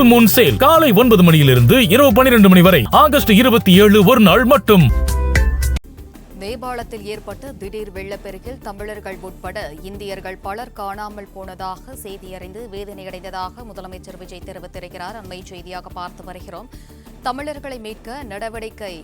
Full Moon sale காலை 9 மணியிலிருந்து இரவு 12 மணி வரை ஆகஸ்ட் 27 ஒரு நாள் மட்டும். நேபாளத்தில் ஏற்பட்ட திடீர் வெள்ளப்பெருக்கில் தமிழர்கள் உட்பட இந்தியர்கள் பலர் காணாமல் போனதாக செய்தியறிந்து வேதனையடைந்ததாக முதலமைச்சர் விஜய் தெரிவித்திருக்கிறார். அண்மை செய்தியாக பார்த்து வருகிறோம். தமிழர்களை மீட்க நடவடிக்கை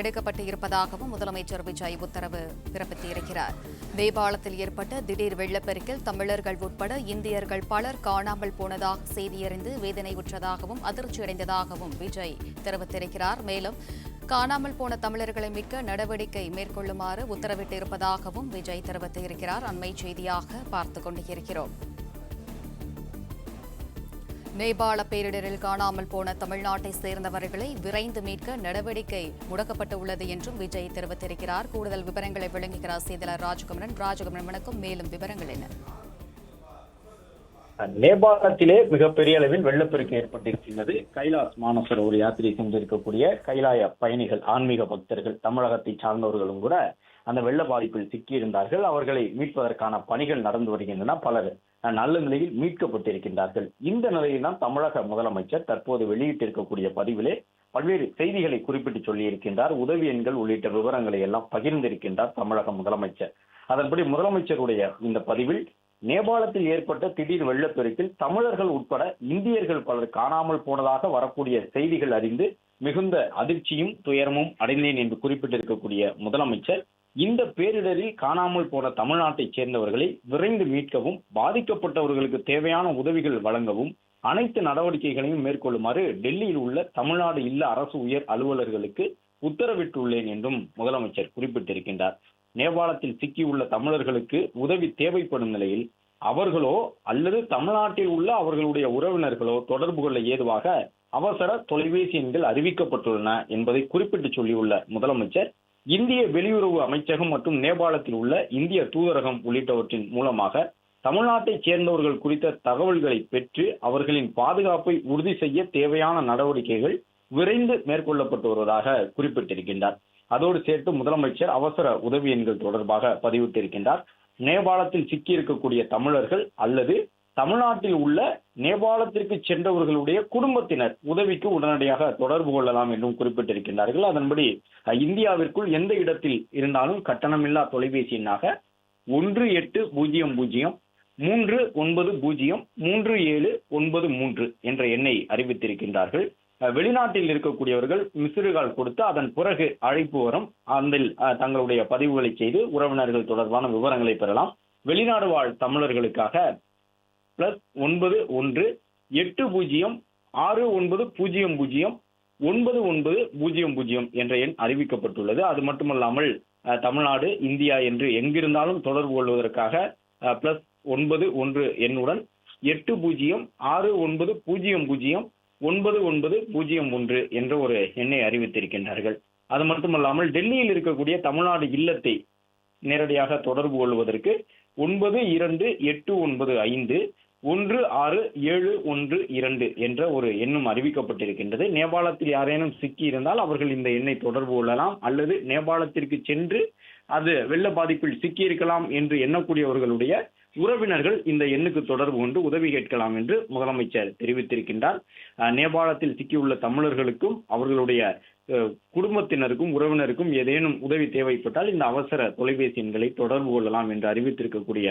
எடுக்கப்பட்டு இருப்பதாகவும் முதலமைச்சர் விஜய் உத்தரவு பிறப்பித்திருக்கிறார். நேபாளத்தில் ஏற்பட்ட திடீர் வெள்ளப்பெருக்கில் தமிழர்கள் உட்பட இந்தியர்கள் பலர் காணாமல் போனதாக செய்தியறிந்து வேதனையுற்றதாகவும் அதிர்ச்சியடைந்ததாகவும் விஜய் தெரிவித்திருக்கிறார். மேலும் காணாமல் போன தமிழர்களை மீட்க நடவடிக்கை மேற்கொள்ளுமாறு உத்தரவிட்டிருப்பதாகவும் விஜய் தெரிவித்திருக்கிறார். அண்மை செய்தியாக பார்த்துக் கொண்டிருக்கிறோம். நேபாள பேரிடரில் காணாமல் போன தமிழ்நாட்டை சேர்ந்தவர்களை விரைந்து மீட்க நடவடிக்கை முடக்கப்பட்டு உள்ளது என்றும் விஜய் தெரிவித்திருக்கிறார். கூடுதல் விவரங்களை வழங்குகிறார் செய்தியாளர் ராஜகுமரன். வணக்கம். மேலும் விவரங்கள் என்ன? நேபாளத்திலே மிகப்பெரிய அளவில் வெள்ளப்பெருக்கு ஏற்பட்டிருக்கின்றது. கைலாஸ் மானசரோவர் யாத்திரை சென்றிருக்கக்கூடிய கைலாய பயணிகள், ஆன்மீக பக்தர்கள், தமிழகத்தை சார்ந்தவர்களும் கூட அந்த வெள்ள பாதிப்பில் சிக்கியிருந்தார்கள். அவர்களை மீட்பதற்கான பணிகள் நடந்து வருகின்றன. பலர் நல்ல நிலையில் மீட்கப்பட்டிருக்கின்றார்கள். இந்த நிலையில் தான் தமிழக முதலமைச்சர் தற்போது வெளியிட்டிருக்கக்கூடிய பதிவிலே பல்வேறு செய்திகளை குறிப்பிட்டு சொல்லியிருக்கின்றார். உதவி எண்கள் உள்ளிட்ட விவரங்களை எல்லாம் பகிர்ந்திருக்கின்றார் தமிழக முதலமைச்சர். அதன்படி முதலமைச்சருடைய இந்த பதிவில் நேபாளத்தில் ஏற்பட்ட திடீர் வெள்ளப்பெருக்கில் தமிழர்கள் உட்பட இந்தியர்கள் பலர் காணாமல் போனதாக வரக்கூடிய செய்திகள் அறிந்து மிகுந்த அதிர்ச்சியும் துயரமும் அடைந்தேன் என்று குறிப்பிட்டிருக்கக்கூடிய முதலமைச்சர் இந்த பேரிடரில் காணாமல் போன தமிழ்நாட்டைச் சேர்ந்தவர்களை விரைந்து மீட்கவும் பாதிக்கப்பட்டவர்களுக்கு தேவையான உதவிகள் வழங்கவும் அனைத்து நடவடிக்கைகளையும் மேற்கொள்ளுமாறு டெல்லியில் உள்ள தமிழ்நாடு இல்ல அரசு உயர் அலுவலர்களுக்கு உத்தரவிட்டுள்ளேன் என்றும் முதலமைச்சர் குறிப்பிட்டிருக்கின்றார். நேபாளத்தில் சிக்கியுள்ள தமிழர்களுக்கு உதவி தேவைப்படும் நிலையில் அவர்களோ அல்லது தமிழ்நாட்டில் உள்ள அவர்களுடைய உறவினர்களோ தொடர்பு கொள்ள ஏதுவாக அவசர தொலைபேசி எண்கள் அறிவிக்கப்பட்டுள்ளன என்பதை குறிப்பிட்டு சொல்லியுள்ள முதலமைச்சர் இந்திய வெளியுறவு அமைச்சகம் மற்றும் நேபாளத்தில் உள்ள இந்திய தூதரகம் உள்ளிட்டவற்றின் மூலமாக தமிழ்நாட்டைச் சேர்ந்தவர்கள் குறித்த தகவல்களை பெற்று அவர்களின் பாதுகாப்பை உறுதி செய்ய தேவையான நடவடிக்கைகள் விரைந்து மேற்கொள்ளப்பட்டு வருவதாக குறிப்பிட்டிருக்கின்றார். அதோடு சேர்த்து முதலமைச்சர் அவசர உதவி எண்கள் தொடர்பாக பதிவிட்டிருக்கின்றார். நேபாளத்தில் சிக்கியிருக்கக்கூடிய தமிழர்கள் அல்லது தமிழ்நாட்டில் உள்ள நேபாளத்திற்கு சென்றவர்களுடைய குடும்பத்தினர் உதவிக்கு உடனடியாக தொடர்பு கொள்ளலாம் என்றும் குறிப்பிட்டிருக்கின்றார்கள். அதன்படி இந்தியாவிற்குள் எந்த இடத்தில் இருந்தாலும் கட்டணமில்லா தொலைபேசி எண்ணாக 1800393793 என்ற எண்ணை அறிவித்திருக்கின்றார்கள். வெளிநாட்டில் இருக்கக்கூடியவர்கள் மிஸ்டுகால் கொடுத்து அதன் பிறகு அழைப்பு வரும். அதில் தங்களுடைய பதிவுகளை செய்து உறவினர்கள் தொடர்பான விவரங்களை பெறலாம். வெளிநாடு வாழ் தமிழர்களுக்காக +918069009900 என்ற எண் அறிவிக்கப்பட்டுள்ளது. அது மட்டுமல்லாமல் தமிழ்நாடு, இந்தியா என்று எங்கிருந்தாலும் தொடர்பு கொள்வதற்காக +91 எண்ணுடன் 806099009901 என்ற ஒரு எண்ணை அறிவித்திருக்கின்றார்கள். அது மட்டுமல்லாமல் டெல்லியில் இருக்கக்கூடிய தமிழ்நாடு இல்லத்தை நேரடியாக தொடர்பு கொள்வதற்கு 9289516712 என்ற ஒரு எண்ணும் அறிவிக்கப்பட்டிருக்கின்றது. நேபாளத்தில் யாரேனும் சிக்கி இருந்தால் அவர்கள் இந்த எண்ணை தொடர்பு கொள்ளலாம். அல்லது நேபாளத்திற்கு சென்று அது வெள்ள பாதிப்பில் சிக்கியிருக்கலாம் என்று எண்ணக்கூடியவர்களுடைய உறவினர்கள் இந்த எண்ணுக்கு தொடர்பு கொண்டு உதவி கேட்கலாம் என்று முதலமைச்சர் தெரிவித்திருக்கின்றார். நேபாளத்தில் சிக்கியுள்ள தமிழர்களுக்கும் அவர்களுடைய குடும்பத்தினருக்கும் உறவினருக்கும் ஏதேனும் உதவி தேவைப்பட்டால் இந்த அவசர தொலைபேசி எண்களை தொடர்பு கொள்ளலாம் என்று அறிவித்திருக்கக்கூடிய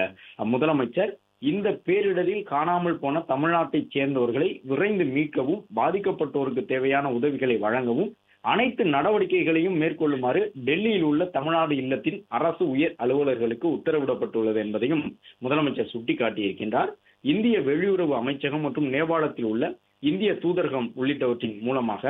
முதலமைச்சர் இந்த பேரிடரில் காணாமல் போன தமிழ்நாட்டைச் சேர்ந்தவர்களை விரைந்து மீட்கவும் பாதிக்கப்பட்டோருக்கு தேவையான உதவிகளை வழங்கவும் அனைத்து நடவடிக்கைகளையும் மேற்கொள்ளுமாறு டெல்லியில் உள்ள தமிழ்நாடு இல்லத்தின் அரசு உயர் அலுவலர்களுக்கு உத்தரவிடப்பட்டுள்ளது என்பதையும் முதலமைச்சர் சுட்டிக்காட்டியிருக்கின்றார். இந்திய வெளியுறவு அமைச்சகம் மற்றும் நேபாளத்தில் உள்ள இந்திய தூதரகம் உள்ளிட்டவற்றின் மூலமாக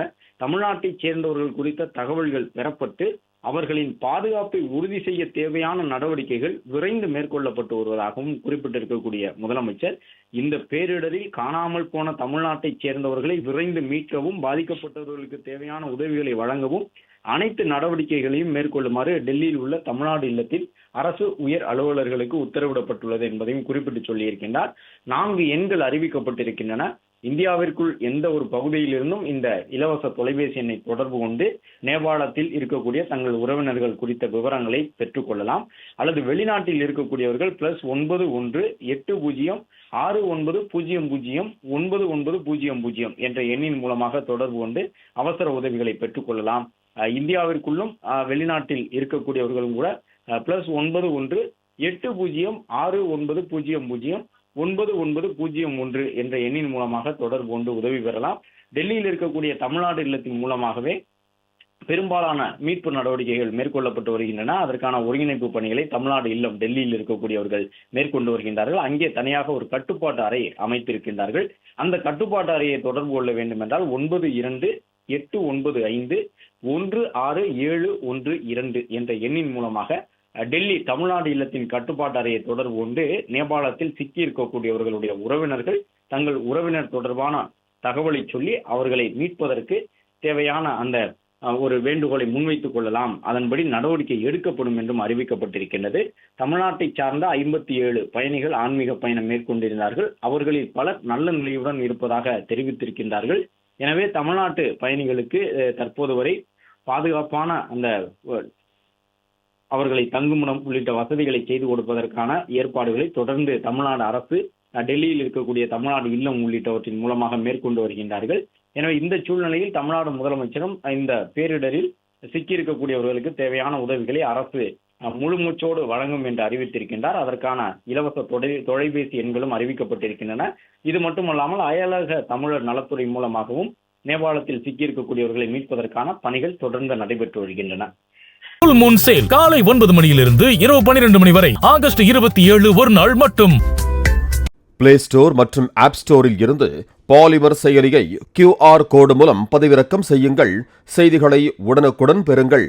தமிழ்நாட்டைச் சேர்ந்தவர்கள் குறித்த தகவல்கள் பெறப்பட்டு அவர்களின் பாதுகாப்பை உறுதி செய்ய தேவையான நடவடிக்கைகள் விரைந்து மேற்கொள்ளப்பட்டு வருவதாகவும் குறிப்பிட்டிருக்கக்கூடிய முதலமைச்சர் இந்த பேரிடரில் காணாமல் போன தமிழ்நாட்டைச் சேர்ந்தவர்களை விரைந்து மீட்கவும் பாதிக்கப்பட்டவர்களுக்கு தேவையான உதவிகளை வழங்கவும் அனைத்து நடவடிக்கைகளையும் மேற்கொள்ளுமாறு டெல்லியில் உள்ள தமிழ்நாடு இல்லத்தில் அரசு உயர் அலுவலர்களுக்கு உத்தரவிடப்பட்டுள்ளது என்பதையும் குறிப்பிட்டு சொல்லியிருக்கின்றார். 4 எண்கள் அறிவிக்கப்பட்டிருக்கின்றன. இந்தியாவிற்குள் எந்த ஒரு பகுதியிலிருந்தும் இந்த இலவச தொலைபேசி எண்ணை தொடர்பு கொண்டு நேபாளத்தில் இருக்கக்கூடிய தங்கள் உறவினர்கள் குறித்த விவரங்களை பெற்றுக் கொள்ளலாம். அல்லது வெளிநாட்டில் இருக்கக்கூடியவர்கள் +91 80600900 என்ற எண்ணின் மூலமாக தொடர்பு கொண்டு அவசர உதவிகளை பெற்றுக் கொள்ளலாம். இந்தியாவிற்குள்ளும் வெளிநாட்டில் இருக்கக்கூடியவர்களும் கூட +91 80600900 என்ற எண்ணின் மூலமாக தொடர்பு கொண்டு உதவி பெறலாம். டெல்லியில் இருக்கக்கூடிய தமிழ்நாடு இல்லத்தின் மூலமாகவே பெரும்பாலான மீட்பு நடவடிக்கைகள் மேற்கொள்ளப்பட்டு வருகின்றன. அதற்கான ஒருங்கிணைப்பு பணிகளை தமிழ்நாடு இல்லம் டெல்லியில் இருக்கக்கூடியவர்கள் மேற்கொண்டு வருகின்றார்கள். அங்கே தனியாக ஒரு கட்டுப்பாட்டு அறை அமைத்திருக்கின்றார்கள். அந்த கட்டுப்பாட்டு அறையை தொடர்பு கொள்ள வேண்டும் என்றால் 9289516712 என்ற எண்ணின் மூலமாக டெல்லி தமிழ்நாடு இல்லத்தின் கட்டுப்பாட்டு அறையை தொடர்பு கொண்டு நேபாளத்தில் சிக்கி இருக்கக்கூடியவர்களுடைய உறவினர்கள் தங்கள் உறவினர் தொடர்பான தகவலை சொல்லி அவர்களை மீட்பதற்கு தேவையான அந்த ஒரு வேண்டுகோளை முன்வைத்துக் கொள்ளலாம். அதன்படி நடவடிக்கை எடுக்கப்படும் என்றும் அறிவிக்கப்பட்டிருக்கின்றது. தமிழ்நாட்டை சார்ந்த 57 பயணிகள் ஆன்மீக பயணம் மேற்கொண்டிருந்தார்கள். அவர்களில் பலர் நல்ல நிலையுடன் இருப்பதாக தெரிவித்திருக்கின்றார்கள். எனவே தமிழ்நாட்டு பயணிகளுக்கு தற்போது வரை பாதுகாப்பான அந்த அவர்களை தங்குமிடம் உள்ளிட்ட வசதிகளை செய்து கொடுப்பதற்கான ஏற்பாடுகளை தொடர்ந்து தமிழ்நாடு அரசு டெல்லியில் இருக்கக்கூடிய தமிழ்நாடு இல்லம் உள்ளிட்டவற்றின் மூலமாக மேற்கொண்டு வருகின்றார்கள். எனவே இந்த சூழ்நிலையில் தமிழ்நாடு முதலமைச்சரும் இந்த பேரிடரில் சிக்கியிருக்கக்கூடியவர்களுக்கு தேவையான உதவிகளை அரசு முழு மூச்சோடு வழங்கும் என்று அறிவித்திருக்கின்றார். அதற்கான இலவச தொலைபேசி எண்களும் அறிவிக்கப்பட்டிருக்கின்றன. இது மட்டுமல்லாமல் அயலக தமிழர் நலத்துறை மூலமாகவும் நேபாளத்தில் சிக்கியிருக்கக்கூடியவர்களை மீட்பதற்கான பணிகள் தொடர்ந்து நடைபெற்று வருகின்றன. ஃபுல் மூன் சேல் காலை 9 மணியிலிருந்து இரவு 12 மணி வரை ஆகஸ்ட் 27 ஒரு நாள் மட்டும். பிளே ஸ்டோர் மற்றும் ஆப் ஸ்டோரில் இருந்து பாலிமர் செயலியை QR கோடு மூலம் பதிவிறக்கம் செய்யுங்கள். செய்திகளை உடனுக்குடன் பெறுங்கள்.